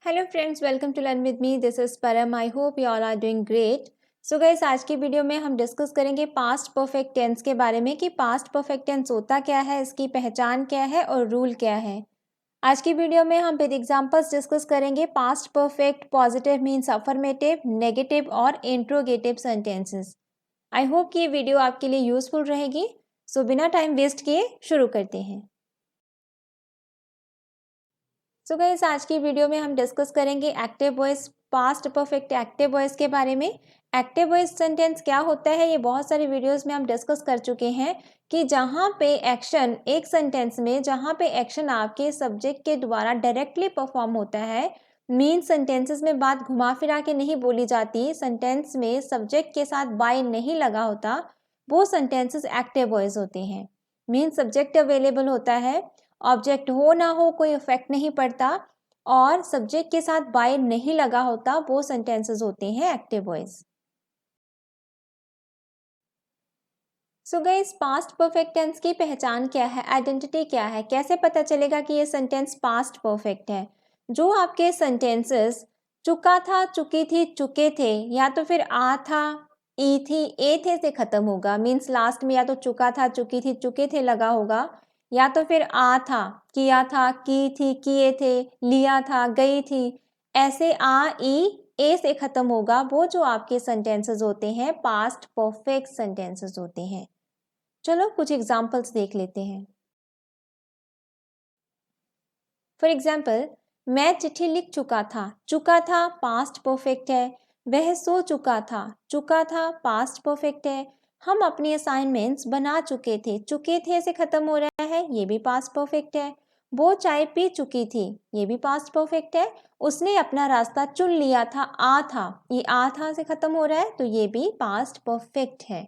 Hello friends, welcome to learn with me. This is Param. I hope you all are doing great. So guys, आज की video में हम discuss करेंगे past perfect tense के बारे में कि पास्ट परफेक्ट टेंस होता क्या है, इसकी पहचान क्या है और रूल क्या है। आज की वीडियो में हम विद एग्जांपल्स डिस्कस करेंगे past perfect, positive means affirmative, negative और इंट्रोगेटिव सेंटेंसेस। आई होप कि ये वीडियो आपके लिए यूजफुल रहेगी। सो बिना टाइम वेस्ट किए शुरू करते हैं। सो गाइस, आज की वीडियो में हम डिस्कस करेंगे active voice, past perfect active voice के बारे में। एक्टिव वॉइस सेंटेंस क्या होता है, ये बहुत सारी वीडियोस में हम डिस्कस कर चुके हैं कि जहाँ पे एक्शन एक सेंटेंस में, जहाँ पे एक्शन आपके सब्जेक्ट के द्वारा डायरेक्टली परफॉर्म होता है, मीन सेंटेंसेस में बात घुमा फिरा के नहीं बोली जाती, सेंटेंस में सब्जेक्ट के साथ बाय नहीं लगा होता, वो सेंटेंसेस एक्टिव वॉइस होते हैं। मीन सब्जेक्ट अवेलेबल होता है, ऑब्जेक्ट हो ना हो कोई इफेक्ट नहीं पड़ता और सब्जेक्ट के साथ बाय नहीं लगा होता, वो सेंटेंसेस होते हैं active voice. So guys, past perfect tense की पहचान क्या है, आइडेंटिटी क्या है, कैसे पता चलेगा कि ये सेंटेंस पास्ट परफेक्ट है। जो आपके सेंटेंसेस चुका था, चुकी थी, चुके थे, या तो फिर आ था, ई थी, ए थे से खत्म होगा। मीन्स लास्ट में या तो चुका था, चुकी थी, चुके थे लगा होगा, या तो फिर आ था, किया था, की थी, किए थे, लिया था, गई थी, ऐसे आ ई ए से खत्म होगा। वो जो आपके सेंटेंसेस होते हैं पास्ट परफेक्ट सेंटेंसेस होते हैं। चलो कुछ एग्जाम्पल्स देख लेते हैं। फॉर एग्जाम्पल, मैं चिट्ठी लिख चुका था पास्ट परफेक्ट है। वह सो चुका था पास्ट परफेक्ट है। हम अपनी असाइनमेंट्स बना चुके थे से खत्म हो रहा है, ये भी पास्ट परफेक्ट है। वो चाय पी चुकी थी, ये भी पास्ट परफेक्ट है। उसने अपना रास्ता चुन लिया था, ये आ था से खत्म हो रहा है, तो ये भी पास्ट परफेक्ट है।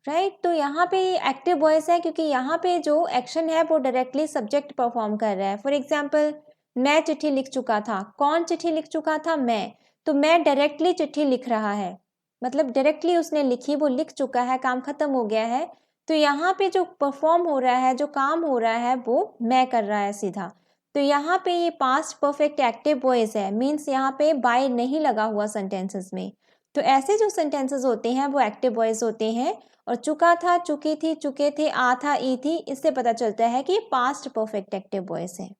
राइट, तो यहाँ पे एक्टिव वॉइस है क्योंकि यहाँ पे जो एक्शन है वो डायरेक्टली सब्जेक्ट परफॉर्म कर रहा है। फॉर एग्जाम्पल, मैं चिट्ठी लिख चुका था, कौन चिट्ठी लिख चुका था, मैं। तो मैं डायरेक्टली चिट्ठी लिख रहा है, मतलब डायरेक्टली उसने लिखी, वो लिख चुका है, काम खत्म हो गया है। तो यहाँ पे जो परफॉर्म हो रहा है, जो काम हो रहा है, वो मैं कर रहा है सीधा। तो यहाँ पे ये पास्ट परफेक्ट एक्टिव वॉइस है, मीन्स यहाँ पे बाय नहीं लगा हुआ सेंटेंसेस में। तो ऐसे जो सेंटेंसेस होते हैं वो एक्टिव वॉइस होते हैं। और चुका था, चुकी थी, चुके थे, आ था, ई थी, इससे पता चलता है कि ये पास्ट परफेक्ट एक्टिव वॉइस है।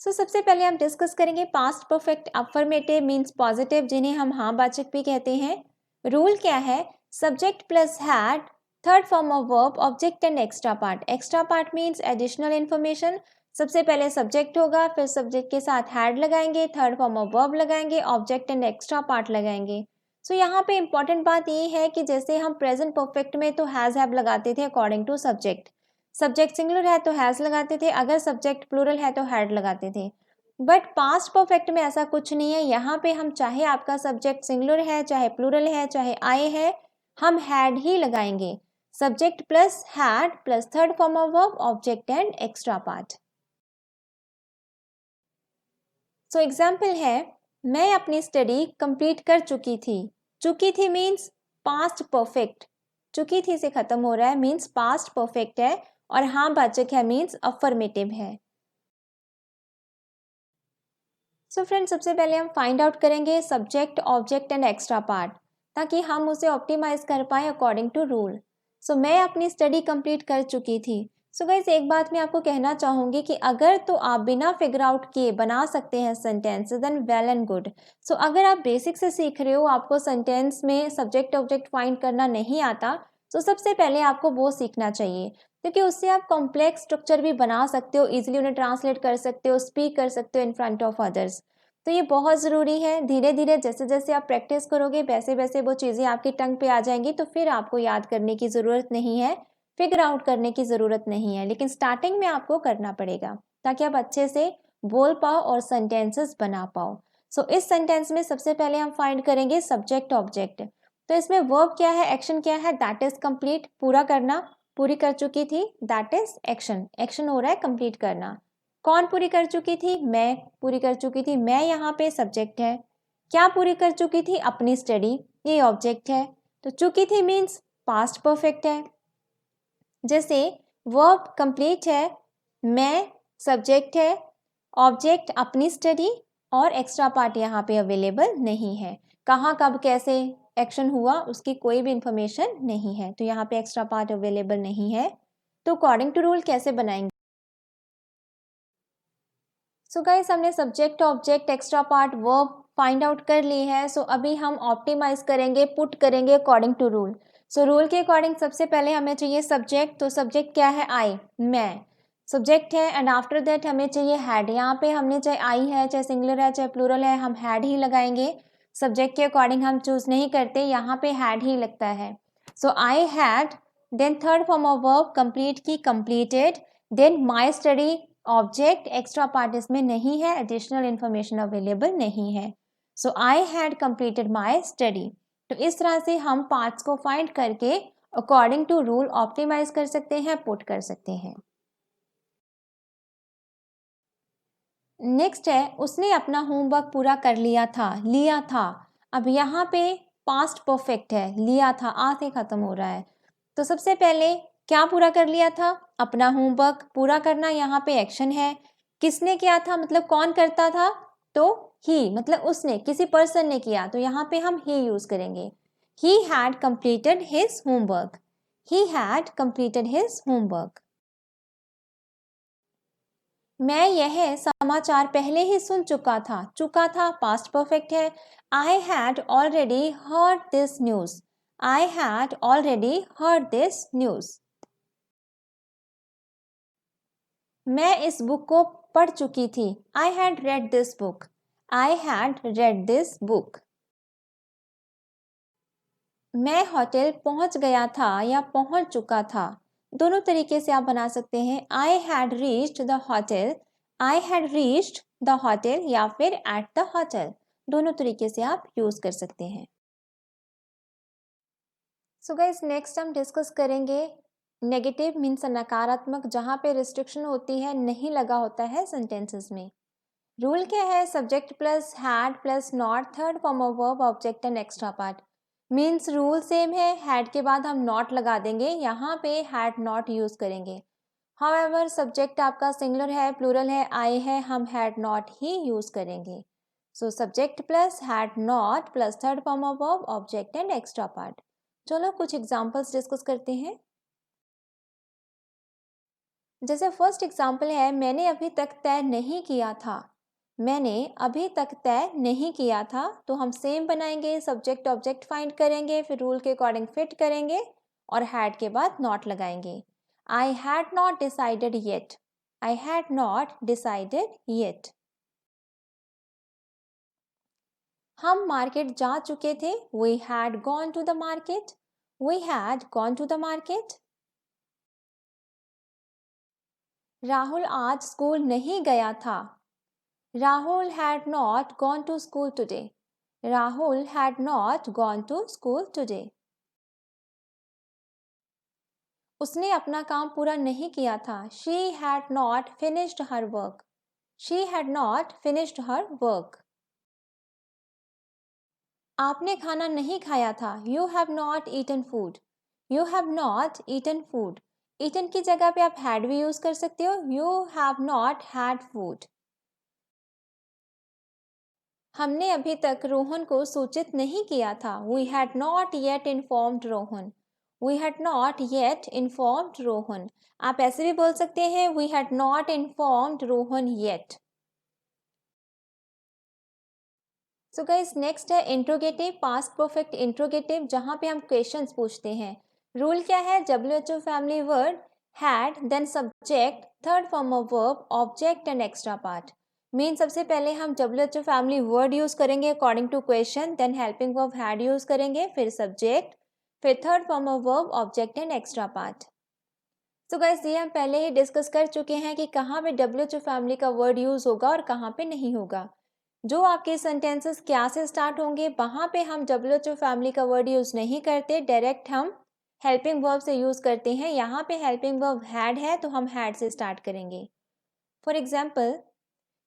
सबसे पहले हम डिस्कस करेंगे past perfect affirmative means positive, जिन्हें हम हाँ वाचक भी कहते हैं। रूल क्या है, subject plus had, third form of verb, object and extra part. Extra part means additional information. सबसे पहले सब्जेक्ट होगा, फिर सब्जेक्ट के साथ हैड लगाएंगे, थर्ड फॉर्म ऑफ वर्ब लगाएंगे, ऑब्जेक्ट एंड एक्स्ट्रा पार्ट लगाएंगे। यहाँ पे इंपॉर्टेंट बात ये है कि जैसे हम प्रेजेंट परफेक्ट में तो हैज हैव लगाते थे according to subject. Subject singular है तो हैज लगाते थे, अगर सब्जेक्ट प्लूरल है तो हैड लगाते थे। बट पास्ट परफेक्ट में ऐसा कुछ नहीं है। यहाँ पे हम चाहे आपका सब्जेक्ट सिंगुलर है, चाहे प्लूरल है, चाहे आए है, हम हैड ही लगाएंगे। Subject plus had plus third form of verb, object and extra part. Example है, मैं अपनी स्टडी कंप्लीट कर चुकी थी मीन्स पास्ट परफेक्ट, चुकी थी से खत्म हो रहा है, मीन्स पास्ट परफेक्ट है, और हाँ वाचक है मीन्स अफर्मेटिव है। फ्रेंड्स, सबसे पहले हम फाइंड आउट करेंगे subject, object and extra part, ताकि हम उसे ऑप्टिमाइज कर पाए अकॉर्डिंग टू रूल। मैं अपनी स्टडी कंप्लीट कर चुकी थी। गाइस, एक बात मैं आपको कहना चाहूंगी कि अगर तो आप बिना फिगर आउट किए बना सकते हैं sentence, then well and good. अगर आप बेसिक से सीख रहे हो, आपको सेंटेंस में सब्जेक्ट ऑब्जेक्ट फाइंड करना नहीं आता, सबसे पहले आपको वो सीखना चाहिए, क्योंकि उससे आप कॉम्प्लेक्स स्ट्रक्चर भी बना सकते हो, इजीली उन्हें ट्रांसलेट कर सकते हो, स्पीक कर सकते हो इन फ्रंट ऑफ अदर्स। ये बहुत ज़रूरी है। धीरे धीरे जैसे जैसे आप प्रैक्टिस करोगे, वैसे वैसे वो चीज़ें आपकी टंग पे आ जाएंगी, तो फिर आपको याद करने की ज़रूरत नहीं है, फिगर आउट करने की ज़रूरत नहीं है। लेकिन स्टार्टिंग में आपको करना पड़ेगा ताकि आप अच्छे से बोल पाओ और सेंटेंसेस बना पाओ। इस सेंटेंस में सबसे पहले हम फाइंड करेंगे सब्जेक्ट ऑब्जेक्ट। तो इसमें वर्ब क्या है, एक्शन क्या है, दैट इज कंप्लीट, पूरा करना, पूरी कर चुकी थी, दैट इज एक्शन, एक्शन हो रहा है कंप्लीट करना। कौन पूरी कर चुकी थी, मैं पूरी कर चुकी थी, मैं यहाँ पे सब्जेक्ट है। क्या पूरी कर चुकी थी, अपनी स्टडी, ये ऑब्जेक्ट है। तो चुकी थी मीन्स पास्ट परफेक्ट है। जैसे वर्ब कंप्लीट है, मैं सब्जेक्ट है, ऑब्जेक्ट अपनी स्टडी, और एक्स्ट्रा पार्ट यहाँ पे अवेलेबल नहीं है। कहाँ कब कैसे एक्शन हुआ उसकी कोई भी इंफॉर्मेशन नहीं है, तो यहाँ पे एक्स्ट्रा पार्ट अवेलेबल नहीं है। तो अकॉर्डिंग टू रूल कैसे बनाएंगे? सो गाइस, हमने subject, object, extra part, verb find out कर ली है। सो अभी हम ऑप्टिमाइज करेंगे, पुट करेंगे according to rule. So rule के अकॉर्डिंग सबसे पहले हमें चाहिए सब्जेक्ट। तो सब्जेक्ट क्या है? आई, मैं सब्जेक्ट है। एंड आफ्टर दैट हमें चाहिए हैड। यहाँ पे हमने चाहे आई है, चाहे सिंगुलर है, चाहे प्लूरल है, हम हैड ही लगाएंगे। सब्जेक्ट के अकॉर्डिंग हम चूज नहीं करते, यहाँ पे हैड ही लगता है। So I had, then third form of verb complete की, completed, then my study, object, extra part इसमें नहीं है, एडिशनल इंफॉर्मेशन अवेलेबल नहीं है। So I had completed my study. तो इस तरह से हम पार्ट्स को फाइंड करके अकॉर्डिंग टू रूल ऑप्टिमाइज कर सकते हैं, पुट कर सकते हैं। नेक्स्ट है, उसने अपना होमवर्क पूरा कर लिया था। अब यहाँ पे पास्ट परफेक्ट है, लिया था आ से खत्म हो रहा है। तो सबसे पहले क्या पूरा कर लिया था? अपना होमवर्क पूरा करना यहाँ पे एक्शन है। किसने किया था मतलब कौन करता था? तो ही, मतलब उसने, किसी पर्सन ने किया, तो यहाँ पे हम ही यूज करेंगे। He had completed his homework. He had completed his homework. मैं यह समाचार पहले ही सुन चुका था पास्ट परफेक्ट है। I had already heard this news. I had already heard this news. मैं इस बुक को पढ़ चुकी थी। I had read this book. I had read this book. मैं होटल पहुंच गया था या पहुंच चुका था। दोनों तरीके से आप बना सकते हैं। I had reached the hotel, I had reached the hotel, या फिर एट द होटल। दोनों तरीके से आप यूज कर सकते हैं। सो गाइस, नेक्स्ट हम डिस्कस करेंगे नेगेटिव मीन्स नकारात्मक, जहां पे रिस्ट्रिक्शन होती है, नहीं लगा होता है सेंटेंसेस में। रूल क्या है? Subject plus had plus not, third form of verb, object and extra part. Means rule same है, हैड के बाद हम नॉट लगा देंगे, यहाँ पे हैड नॉट यूज करेंगे। हाउएवर सब्जेक्ट आपका सिंगुलर है, प्लूरल है, आई है, हम हैड नॉट ही यूज करेंगे। So subject plus had not plus third form of verb, object and extra part. चलो कुछ एग्जांपल्स डिस्कस करते हैं। जैसे फर्स्ट एग्जांपल है, मैंने अभी तक तय नहीं किया था। मैंने अभी तक तय नहीं किया था, तो हम सेम बनाएंगे, सब्जेक्ट ऑब्जेक्ट फाइंड करेंगे, फिर रूल के अकॉर्डिंग फिट करेंगे और हैड के बाद नॉट लगाएंगे। I had not decided yet. I had not decided yet. हम मार्केट जा चुके थे। We had gone to the market. We had gone to the market. Rahul आज स्कूल नहीं गया था। Rahul had not gone to school today. Rahul had not gone to school today. उसने अपना काम पूरा नहीं किया था। She had not finished her work. She had not finished her work. आपने खाना नहीं खाया था। You have not eaten food. You have not eaten food. Eaten की जगह पे आप had भी यूज कर सकते हो। You have not had food. हमने अभी तक रोहन को सूचित नहीं किया था। We had not yet informed Rohan. We had not yet informed Rohan. आप ऐसे भी बोल सकते हैं We had not informed Rohan yet। So guys, next है इंट्रोगेटिव, पास्ट परफेक्ट इंट्रोगेटिव, जहां पे हम क्वेश्चंस पूछते हैं। रूल क्या है? WHO family word, had, then subject, third form of verb, object and extra part. Mean सबसे पहले हम WHO फैमिली वर्ड यूज करेंगे according to question, then helping verb had use करेंगे, फिर सब्जेक्ट, फिर third form of verb, object and extra part. So guys, ये हम पहले ही डिस्कस कर चुके हैं कि कहाँ पे WHO फैमिली का वर्ड यूज होगा और कहाँ पे नहीं होगा। जो आपके सेंटेंसेस क्या से स्टार्ट होंगे, वहाँ पे हम WHO फैमिली का वर्ड यूज नहीं करते, डायरेक्ट हम हेल्पिंग वर्ब से यूज करते हैं। यहाँ पे हेल्पिंग वर्ब हैड है, तो हम हैड से स्टार्ट करेंगे। फॉर एग्जाम्पल,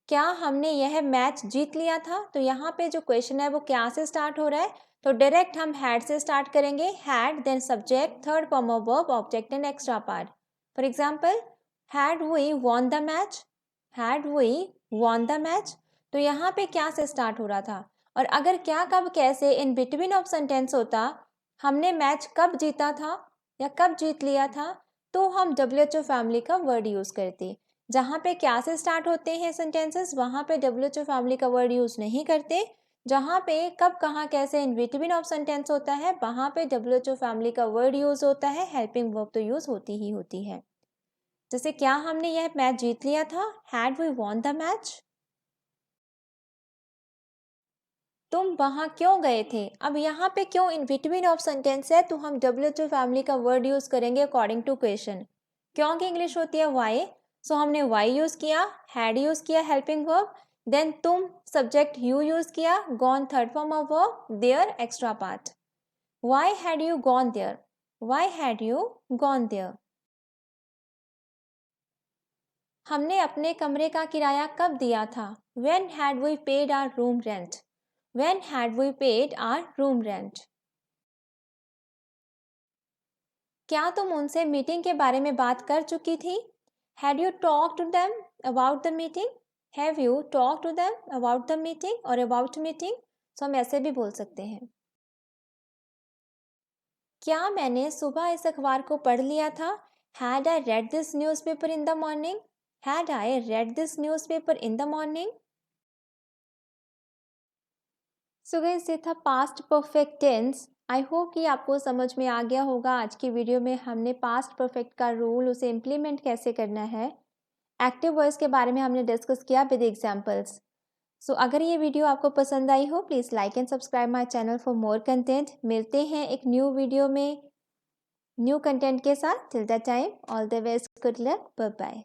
क्या हमने यह मैच जीत लिया था? तो यहाँ पे जो क्वेश्चन है वो क्या से स्टार्ट हो रहा है, तो डायरेक्ट हम हैड से स्टार्ट करेंगे। Had, then subject, third form of verb, object and extra part. For example, had we won the match? Had we won the match, तो यहाँ पे क्या से स्टार्ट हो रहा था, और अगर क्या कब कैसे इन बिटवीन ऑफ सेंटेंस होता, हमने मैच कब जीता था या कब जीत लिया था, तो हम WHO फैमिली का वर्ड यूज़ करते। जहाँ पे क्या से स्टार्ट होते हैं सेंटेंसेस, वहाँ पे WHO फैमिली का वर्ड यूज़ नहीं करते। जहाँ पे कब कहाँ कैसे इन बिटवीन ऑफ सेंटेंस होता है, वहाँ पे WHO फैमिली का वर्ड यूज़ होता है, हेल्पिंग वर्ब तो यूज़ होती ही होती है। जैसे क्या हमने यह मैच जीत लिया था, had we won the match. तुम वहां क्यों गए थे, अब यहाँ पे क्यों इन बिटवीन ऑफ सेंटेंस है, तो हम WHO फैमिली का वर्ड यूज करेंगे अकॉर्डिंग टू क्वेश्चन। क्यों की इंग्लिश होती है वाई, सो हमने वाई यूज किया, हैड यूज किया हेल्पिंग वर्ब, देन तुम सब्जेक्ट यू यूज किया, gone third form of verb, there extra part. Why had you gone there, why had you gone there. हमने अपने कमरे का किराया कब दिया था, When had we paid our room rent? When had we paid our room rent? क्या तुम उनसे मीटिंग के बारे में बात कर चुकी थी, Had you talked to them about the meeting? Have you talked to them about the meeting or about meeting? So हम ऐसे भी बोल सकते हैं। क्या मैंने सुबह इस अखबार को पढ़ लिया था, Had I read this newspaper in the morning? Had I read this newspaper in the morning? So guys ये था past perfect tense. I hope कि आपको समझ में आ गया होगा। आज की वीडियो में हमने पास्ट परफेक्ट का रूल, उसे इम्प्लीमेंट कैसे करना है, एक्टिव वॉइस के बारे में हमने डिस्कस किया विद एग्जांपल्स। सो अगर ये वीडियो आपको पसंद आई हो, please like and subscribe my channel for more content. मिलते हैं एक न्यू वीडियो में न्यू कंटेंट के साथ। Till that time, all the best, good luck, bye bye.